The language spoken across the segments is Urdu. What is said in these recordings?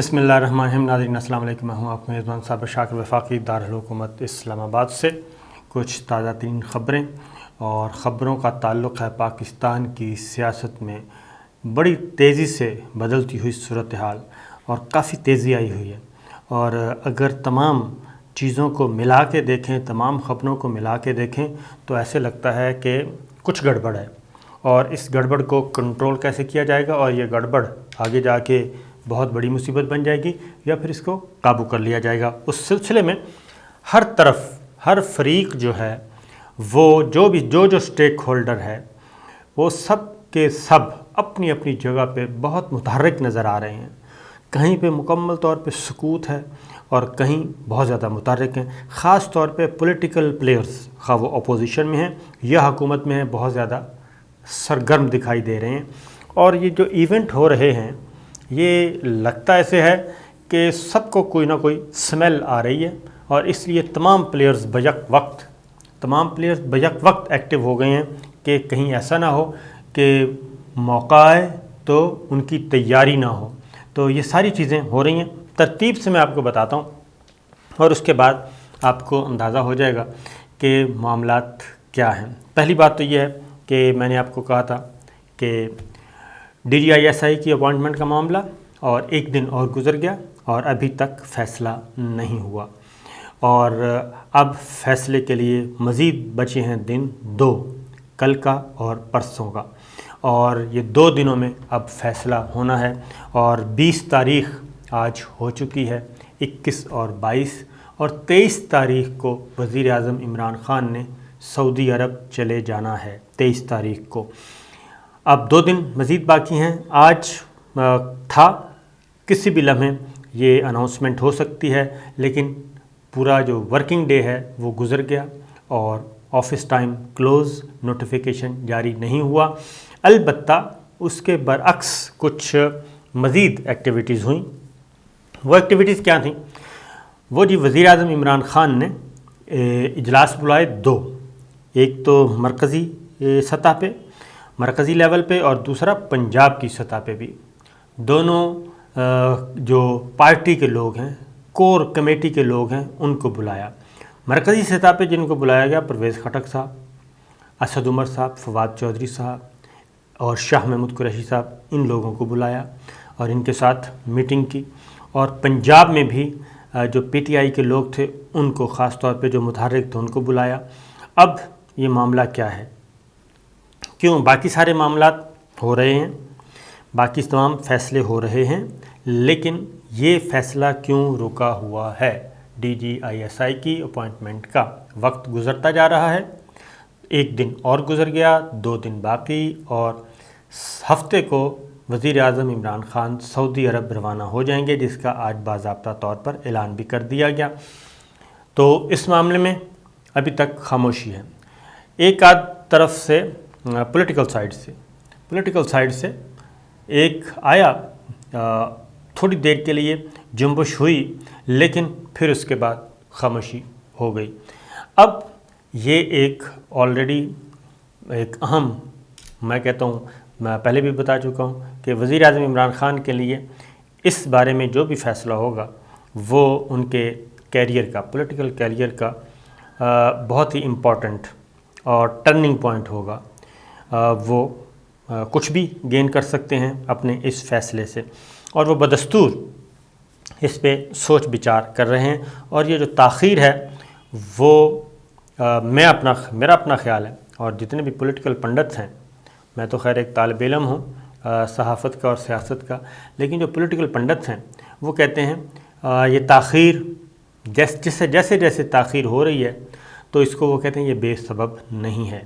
بسم اللہ الرحمن الرحیم۔ ناظرین السلام علیکم، میں ہوں آپ کا میزبان صابر شاکر وفاقی دارالحکومت اسلام آباد سے۔ کچھ تازہ ترین خبریں اور خبروں کا تعلق ہے پاکستان کی سیاست میں بڑی تیزی سے بدلتی ہوئی صورتحال، اور کافی تیزی آئی ہوئی ہے، اور اگر تمام چیزوں کو ملا کے دیکھیں، تمام خبروں کو ملا کے دیکھیں تو ایسے لگتا ہے کہ کچھ گڑبڑ ہے، اور اس گڑبڑ کو کنٹرول کیسے کیا جائے گا، اور یہ گڑبڑ آگے جا کے بہت بڑی مصیبت بن جائے گی یا پھر اس کو قابو کر لیا جائے گا۔ اس سلسلے میں ہر طرف ہر فریق جو ہے وہ جو سٹیک ہولڈر ہے وہ سب کے سب اپنی اپنی جگہ پہ بہت متحرک نظر آ رہے ہیں۔ کہیں پہ مکمل طور پہ سکوت ہے اور کہیں بہت زیادہ متحرک ہیں، خاص طور پہ پولیٹیکل پلیئرز، خواہ وہ اپوزیشن میں ہیں یا حکومت میں ہیں، بہت زیادہ سرگرم دکھائی دے رہے ہیں۔ اور یہ جو ایونٹ ہو رہے ہیں یہ لگتا ایسے ہے کہ سب کو کوئی نہ کوئی سمیل آ رہی ہے، اور اس لیے تمام پلیئرز بیک وقت ایکٹیو ہو گئے ہیں کہ کہیں ایسا نہ ہو کہ موقع آئے تو ان کی تیاری نہ ہو۔ تو یہ ساری چیزیں ہو رہی ہیں، ترتیب سے میں آپ کو بتاتا ہوں، اور اس کے بعد آپ کو اندازہ ہو جائے گا کہ معاملات کیا ہیں۔ پہلی بات تو یہ ہے کہ میں نے آپ کو کہا تھا کہ DGISI کی اپوائنٹمنٹ کا معاملہ، اور ایک دن اور گزر گیا اور ابھی تک فیصلہ نہیں ہوا، اور اب فیصلے کے لیے مزید بچے ہیں دن 2، کل کا اور پرسوں کا، اور یہ 2 دنوں میں اب فیصلہ ہونا ہے۔ اور 20 تاریخ آج ہو چکی ہے، 21 اور 22 اور 23 تاریخ کو وزیر اعظم عمران خان نے سعودی عرب چلے جانا ہے، 23 تاریخ کو۔ اب 2 دن مزید باقی ہیں۔ آج تھا کسی بھی لمحے یہ اناؤنسمنٹ ہو سکتی ہے، لیکن پورا جو ورکنگ ڈے ہے وہ گزر گیا اور آفس ٹائم کلوز، نوٹیفیکیشن جاری نہیں ہوا۔ البتہ اس کے برعکس کچھ مزید ایکٹیویٹیز ہوئیں۔ وہ ایکٹیویٹیز کیا تھیں؟ وہ وزیر اعظم عمران خان نے اجلاس بلائے 2، ایک تو مرکزی سطح پہ، مرکزی لیول پہ، اور دوسرا پنجاب کی سطح پہ بھی۔ دونوں جو پارٹی کے لوگ ہیں، کور کمیٹی کے لوگ ہیں، ان کو بلایا۔ مرکزی سطح پہ جن کو بلایا گیا، پرویز خٹک صاحب، اسد عمر صاحب، فواد چودھری صاحب اور شاہ محمود قریشی صاحب، ان لوگوں کو بلایا اور ان کے ساتھ میٹنگ کی۔ اور پنجاب میں بھی جو PTI کے لوگ تھے ان کو، خاص طور پہ جو متحرک تھے، ان کو بلایا۔ اب یہ معاملہ کیا ہے؟ کیوں باقی سارے معاملات ہو رہے ہیں، باقی تمام فیصلے ہو رہے ہیں، لیکن یہ فیصلہ کیوں رکا ہوا ہے؟ DGISI کی اپوائنٹمنٹ کا وقت گزرتا جا رہا ہے، 1 دن اور گزر گیا، 2 دن باقی، اور ہفتے کو وزیر اعظم عمران خان سعودی عرب روانہ ہو جائیں گے، جس کا آج باضابطہ طور پر اعلان بھی کر دیا گیا۔ تو اس معاملے میں ابھی تک خاموشی ہے۔ ایک آدھ طرف سے پولیٹیکل سائیڈ سے ایک آیا، تھوڑی دیر کے لیے جنبش ہوئی، لیکن پھر اس کے بعد خاموشی ہو گئی۔ اب یہ ایک آلریڈی ایک اہم، میں کہتا ہوں، میں پہلے بھی بتا چکا ہوں کہ وزیر اعظم عمران خان کے لیے اس بارے میں جو بھی فیصلہ ہوگا وہ ان کے کیریئر کا، پولیٹیکل کیریئر کا بہت ہی امپورٹنٹ اور ٹرننگ پوائنٹ ہوگا۔ وہ کچھ بھی گین کر سکتے ہیں اپنے اس فیصلے سے، اور وہ بدستور اس پہ سوچ بچار کر رہے ہیں۔ اور یہ جو تاخیر ہے وہ میرا اپنا خیال ہے، اور جتنے بھی پولیٹیکل پنڈتس ہیں، میں تو خیر ایک طالب علم ہوں صحافت کا اور سیاست کا، لیکن جو پولیٹیکل پنڈتس ہیں وہ کہتے ہیں یہ تاخیر جیسے تاخیر ہو رہی ہے تو اس کو وہ کہتے ہیں یہ بے سبب نہیں ہے،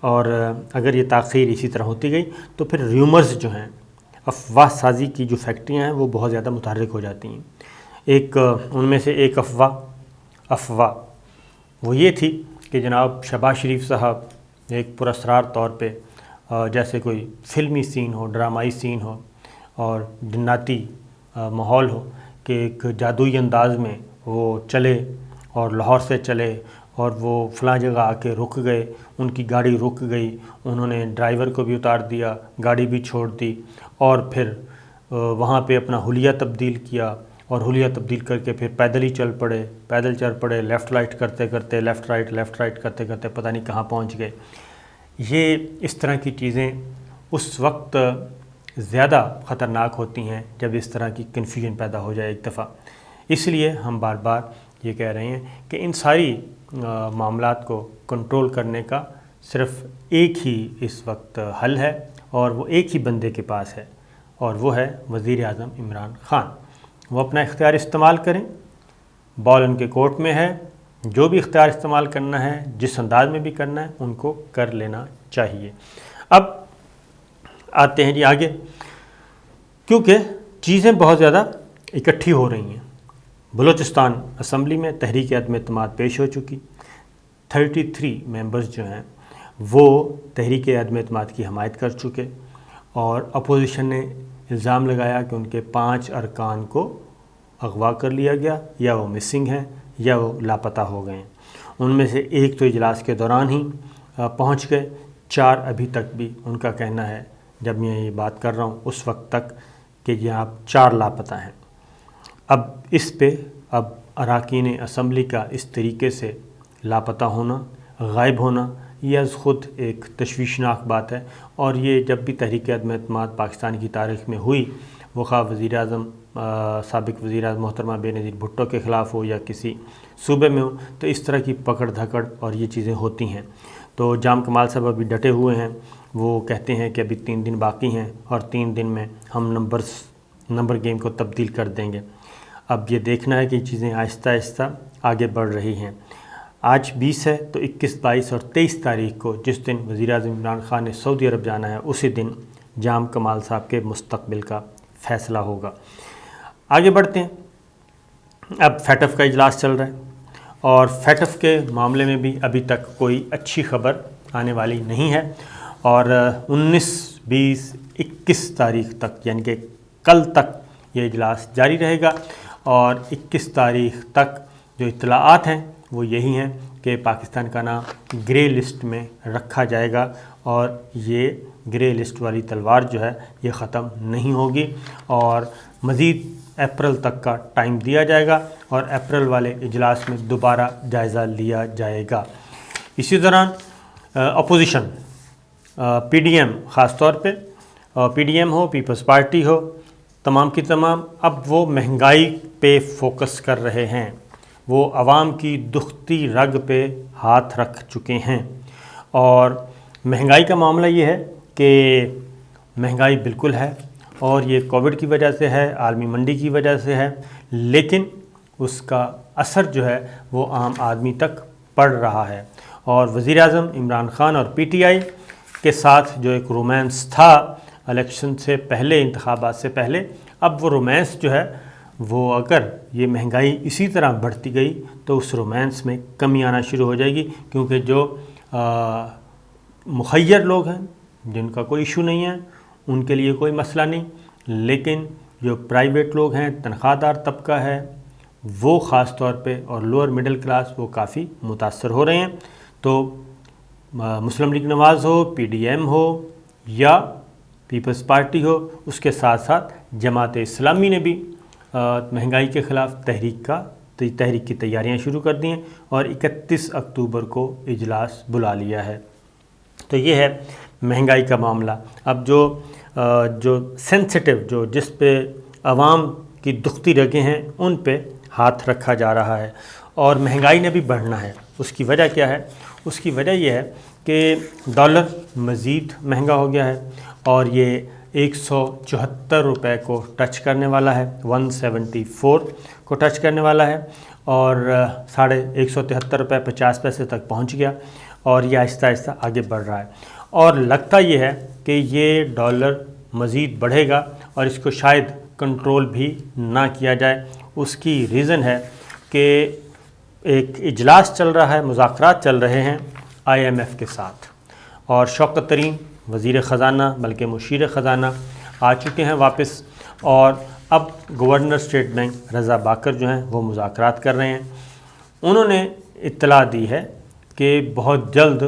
اور اگر یہ تاخیر اسی طرح ہوتی گئی تو پھر ریومرز جو ہیں، افواہ سازی کی جو فیکٹریاں ہیں، وہ بہت زیادہ متحرک ہو جاتی ہیں۔ ان میں سے ایک افواہ وہ یہ تھی کہ جناب شہباز شریف صاحب ایک پراسرار طور پہ جیسے کوئی فلمی سین ہو، ڈرامائی سین ہو اور جناتی ماحول ہو، کہ ایک جادوئی انداز میں وہ چلے اور لاہور سے چلے اور وہ فلاں جگہ آ کے رک گئے، ان کی گاڑی رک گئی، انہوں نے ڈرائیور کو بھی اتار دیا، گاڑی بھی چھوڑ دی، اور پھر وہاں پہ اپنا حلیہ تبدیل کیا اور حلیہ تبدیل کر کے پھر پیدل چل پڑے لیفٹ رائٹ کرتے کرتے لیفٹ رائٹ کرتے کرتے پتہ نہیں کہاں پہنچ گئے۔ یہ اس طرح کی چیزیں اس وقت زیادہ خطرناک ہوتی ہیں جب اس طرح کی کنفیوژن پیدا ہو جائے ایک دفعہ۔ اس لیے ہم بار بار یہ کہہ رہے ہیں کہ ان ساری معاملات کو کنٹرول کرنے کا صرف ایک ہی اس وقت حل ہے، اور وہ ایک ہی بندے کے پاس ہے، اور وہ ہے وزیر اعظم عمران خان۔ وہ اپنا اختیار استعمال کریں، بال ان کے کورٹ میں ہے، جو بھی اختیار استعمال کرنا ہے، جس انداز میں بھی کرنا ہے، ان کو کر لینا چاہیے۔ اب آتے ہیں جی آگے، کیونکہ چیزیں بہت زیادہ اکٹھی ہو رہی ہیں۔ بلوچستان اسمبلی میں تحریک عدم اعتماد پیش ہو چکی، 33 ممبرز جو ہیں وہ تحریک عدم اعتماد کی حمایت کر چکے، اور اپوزیشن نے الزام لگایا کہ ان کے 5 ارکان کو اغوا کر لیا گیا، یا وہ مسنگ ہیں یا وہ لاپتہ ہو گئے ہیں۔ ان میں سے ایک تو اجلاس کے دوران ہی پہنچ گئے، 4 ابھی تک بھی ان کا کہنا ہے جب میں یہ بات کر رہا ہوں اس وقت تک کہ یہ آپ 4 لاپتہ ہیں۔ اب اس پہ اراکین اسمبلی کا اس طریقے سے لاپتہ ہونا، غائب ہونا، یہ از خود ایک تشویشناک بات ہے، اور یہ جب بھی تحریک عدم اعتماد پاکستان کی تاریخ میں ہوئی، وہ خواہ وزیر اعظم سابق وزیر اعظم محترمہ بے نظیر بھٹو کے خلاف ہو یا کسی صوبے میں ہو، تو اس طرح کی پکڑ دھکڑ اور یہ چیزیں ہوتی ہیں۔ تو جام کمال صاحب ابھی ڈٹے ہوئے ہیں، وہ کہتے ہیں کہ ابھی 3 دن باقی ہیں اور 3 دن میں ہم نمبر گیم کو تبدیل کر دیں گے۔ اب یہ دیکھنا ہے کہ یہ چیزیں آہستہ آہستہ آگے بڑھ رہی ہیں۔ آج 20 ہے تو 21، 22 اور 23 تاریخ کو جس دن وزیر اعظم عمران خان نے سعودی عرب جانا ہے، اسی دن جام کمال صاحب کے مستقبل کا فیصلہ ہوگا۔ آگے بڑھتے ہیں۔ اب فیٹف کا اجلاس چل رہا ہے، اور فیٹف کے معاملے میں بھی ابھی تک کوئی اچھی خبر آنے والی نہیں ہے، اور 19، 20، 21 تاریخ تک یعنی کہ کل تک یہ اجلاس جاری رہے گا، اور 21 تاریخ تک جو اطلاعات ہیں وہ یہی ہیں کہ پاکستان کا نام گرے لسٹ میں رکھا جائے گا، اور یہ گرے لسٹ والی تلوار جو ہے یہ ختم نہیں ہوگی، اور مزید اپریل تک کا ٹائم دیا جائے گا، اور اپریل والے اجلاس میں دوبارہ جائزہ لیا جائے گا۔ اسی دوران اپوزیشن پی ڈی ایم خاص طور پہ، پی ڈی ایم ہو، پیپلز پارٹی ہو، تمام کی تمام اب وہ مہنگائی پہ فوکس کر رہے ہیں، وہ عوام کی دکھتی رگ پہ ہاتھ رکھ چکے ہیں، اور مہنگائی کا معاملہ یہ ہے کہ مہنگائی بالکل ہے، اور یہ کووڈ کی وجہ سے ہے، عالمی منڈی کی وجہ سے ہے، لیکن اس کا اثر جو ہے وہ عام آدمی تک پڑ رہا ہے، اور وزیر اعظم عمران خان اور پی ٹی آئی کے ساتھ جو ایک رومانس تھا الیکشن سے پہلے، انتخابات سے پہلے، اب وہ رومانس جو ہے وہ اگر یہ مہنگائی اسی طرح بڑھتی گئی تو اس رومانس میں کمی آنا شروع ہو جائے گی، کیونکہ جو مخیر لوگ ہیں جن کا کوئی ایشو نہیں ہے ان کے لیے کوئی مسئلہ نہیں، لیکن جو پرائیویٹ لوگ ہیں، تنخواہ دار طبقہ ہے، وہ خاص طور پہ، اور لوور مڈل کلاس، وہ کافی متاثر ہو رہے ہیں۔ تو مسلم لیگ نواز ہو، پی ڈی ایم ہو یا پیپلز پارٹی ہو، اس کے ساتھ ساتھ جماعت اسلامی نے بھی مہنگائی کے خلاف تحریک کی تیاریاں شروع کر دی ہیں، اور 31 اکتوبر کو اجلاس بلا لیا ہے۔ تو یہ ہے مہنگائی کا معاملہ۔ اب جو سینسٹیو، جس پہ عوام کی دکھتی رگیں ہیں، ان پہ ہاتھ رکھا جا رہا ہے، اور مہنگائی نے بھی بڑھنا ہے۔ اس کی وجہ کیا ہے؟ اس کی وجہ یہ ہے کہ ڈالر مزید مہنگا ہو گیا ہے، اور یہ 174 روپے کو ٹچ کرنے والا ہے، 174 کو ٹچ کرنے والا ہے، اور 173 روپے 50 پیسے تک پہنچ گیا، اور یہ آہستہ آہستہ آگے بڑھ رہا ہے، اور لگتا یہ ہے کہ یہ ڈالر مزید بڑھے گا، اور اس کو شاید کنٹرول بھی نہ کیا جائے۔ اس کی ریزن ہے کہ ایک اجلاس چل رہا ہے، مذاکرات چل رہے ہیں آئی ایم ایف کے ساتھ، اور شوکت ترین وزیر خزانہ بلکہ مشیر خزانہ آ چکے ہیں واپس، اور اب گورنر اسٹیٹ بینک رضا باکر جو ہیں وہ مذاکرات کر رہے ہیں۔ انہوں نے اطلاع دی ہے کہ بہت جلد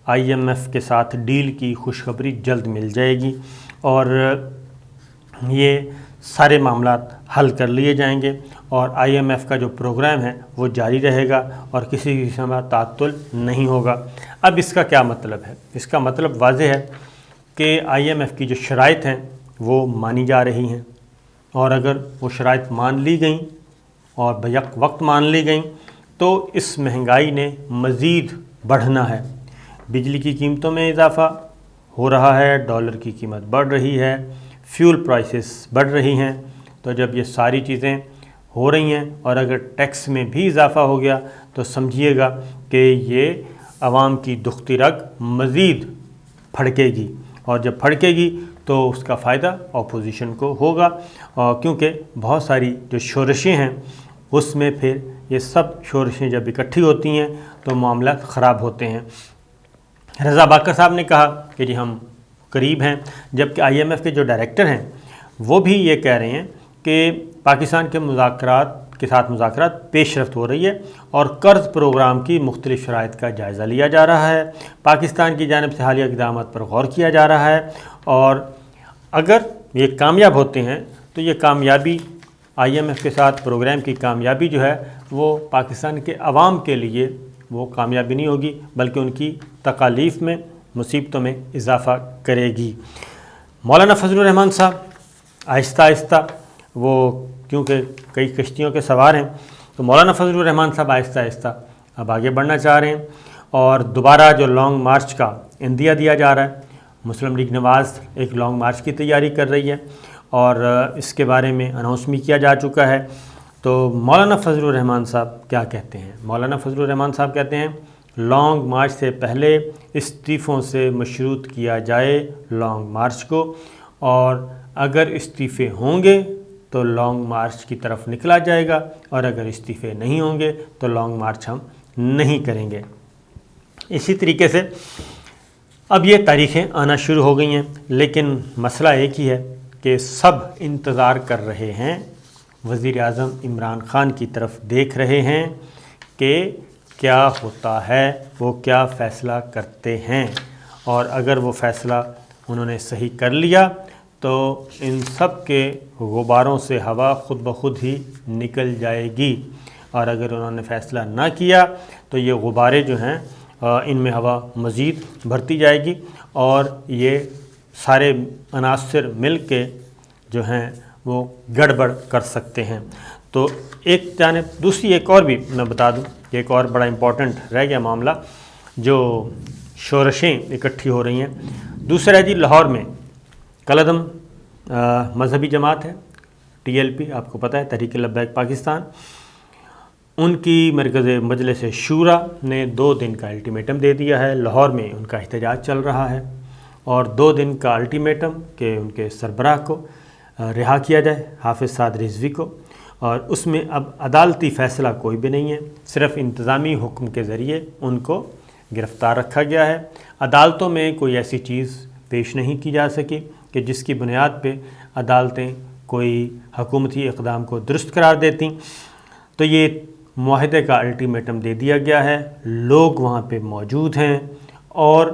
آئی ایم ایف کے ساتھ ڈیل کی خوشخبری جلد مل جائے گی، اور یہ سارے معاملات حل کر لیے جائیں گے اور IMF کا جو پروگرام ہے وہ جاری رہے گا اور کسی قسم کا تعطل نہیں ہوگا۔ اب اس کا کیا مطلب ہے؟ اس کا مطلب واضح ہے کہ IMF کی جو شرائط ہیں وہ مانی جا رہی ہیں، اور اگر وہ شرائط مان لی گئیں اور بیک وقت مان لی گئیں تو اس مہنگائی نے مزید بڑھنا ہے۔ بجلی کی قیمتوں میں اضافہ ہو رہا ہے، ڈالر کی قیمت بڑھ رہی ہے، فیول پرائسز بڑھ رہی ہیں۔ تو جب یہ ساری چیزیں ہو رہی ہیں اور اگر ٹیکس میں بھی اضافہ ہو گیا تو سمجھیے گا کہ یہ عوام کی دختی رگ مزید پھڑکے گی، اور جب پھڑکے گی تو اس کا فائدہ اپوزیشن کو ہوگا، کیونکہ بہت ساری جو شورشیں ہیں اس میں پھر یہ سب شورشیں جب اکٹھی ہوتی ہیں تو معاملات خراب ہوتے ہیں۔ رضا باکر صاحب نے کہا کہ جی ہم قریب ہیں، جبکہ IMF کے جو ڈائریکٹر ہیں وہ بھی یہ کہہ رہے ہیں کہ پاکستان کے مذاکرات پیش رفت ہو رہی ہے اور قرض پروگرام کی مختلف شرائط کا جائزہ لیا جا رہا ہے، پاکستان کی جانب سے حالیہ اقدامات پر غور کیا جا رہا ہے، اور اگر یہ کامیاب ہوتے ہیں تو یہ کامیابی IMF کے ساتھ پروگرام کی کامیابی جو ہے وہ پاکستان کے عوام کے لیے وہ کامیابی نہیں ہوگی بلکہ ان کی تکالیف میں، مصیبتوں میں اضافہ کرے گی۔ مولانا فضل الرحمان صاحب آہستہ آہستہ وہ کیونکہ کئی کشتیوں کے سوار ہیں تو مولانا فضل الرحمان صاحب آہستہ آہستہ اب آگے بڑھنا چاہ رہے ہیں، اور دوبارہ جو لانگ مارچ کا عندیہ دیا جا رہا ہے، مسلم لیگ نواز ایک لانگ مارچ کی تیاری کر رہی ہے اور اس کے بارے میں اناؤنس بھی کیا جا چکا ہے۔ تو مولانا فضل الرحمان صاحب کیا کہتے ہیں؟ مولانا فضل الرحمان صاحب کہتے ہیں لانگ مارچ سے پہلے استعفوں سے مشروط کیا جائے لانگ مارچ کو، اور اگر استعفے ہوں گے تو لانگ مارچ کی طرف نکلا جائے گا، اور اگر استعفے نہیں ہوں گے تو لانگ مارچ ہم نہیں کریں گے۔ اسی طریقے سے اب یہ تاریخیں آنا شروع ہو گئی ہیں، لیکن مسئلہ ایک ہی ہے کہ سب انتظار کر رہے ہیں، وزیر اعظم عمران خان کی طرف دیکھ رہے ہیں کہ کیا ہوتا ہے، وہ کیا فیصلہ کرتے ہیں، اور اگر وہ فیصلہ انہوں نے صحیح کر لیا تو ان سب کے غباروں سے ہوا خود بخود ہی نکل جائے گی، اور اگر انہوں نے فیصلہ نہ کیا تو یہ غباریں جو ہیں ان میں ہوا مزید بھرتی جائے گی، اور یہ سارے عناصر مل کے جو ہیں وہ گڑبڑ کر سکتے ہیں۔ تو ایک جانب دوسری ایک اور بھی میں بتا دوں کہ ایک اور بڑا امپورٹنٹ رہ گیا معاملہ جو شورشیں اکٹھی ہو رہی ہیں۔ دوسرا ہے جی لاہور میں کالعدم مذہبی جماعت ہے TLP، آپ کو پتہ ہے تحریک لبیک پاکستان، ان کی مرکز مجلس شورا نے 2 دن کا الٹیمیٹم دے دیا ہے۔ لاہور میں ان کا احتجاج چل رہا ہے، اور 2 دن کا الٹیمیٹم کہ ان کے سربراہ کو رہا کیا جائے، حافظ سعد رضوی کو، اور اس میں اب عدالتی فیصلہ کوئی بھی نہیں ہے، صرف انتظامی حکم کے ذریعے ان کو گرفتار رکھا گیا ہے۔ عدالتوں میں کوئی ایسی چیز پیش نہیں کی جا سکی کہ جس کی بنیاد پہ عدالتیں کوئی حکومتی اقدام کو درست قرار دیتی۔ تو یہ معاہدے کا الٹیمیٹم دے دیا گیا ہے، لوگ وہاں پہ موجود ہیں، اور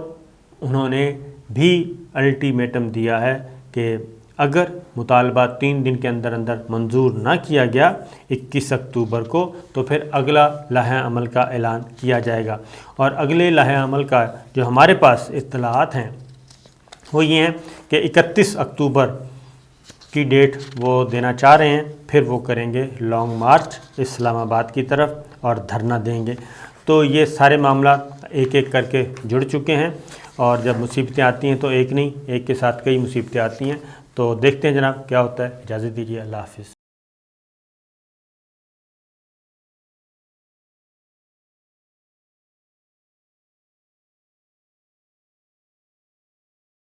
انہوں نے بھی الٹیمیٹم دیا ہے کہ اگر مطالبہ 3 دن کے اندر اندر منظور نہ کیا گیا 21 اکتوبر کو تو پھر اگلا لائحہ عمل کا اعلان کیا جائے گا، اور اگلے لائحہ عمل کا جو ہمارے پاس اطلاعات ہیں وہ یہ ہیں کہ 31 اکتوبر کی ڈیٹ وہ دینا چاہ رہے ہیں، پھر وہ کریں گے لانگ مارچ اسلام آباد کی طرف اور دھرنا دیں گے۔ تو یہ سارے معاملات ایک ایک کر کے جڑ چکے ہیں، اور جب مصیبتیں آتی ہیں تو ایک نہیں، ایک کے ساتھ کئی مصیبتیں آتی ہیں۔ تو دیکھتے ہیں جناب کیا ہوتا ہے۔ اجازت دیجیے، اللہ حافظ۔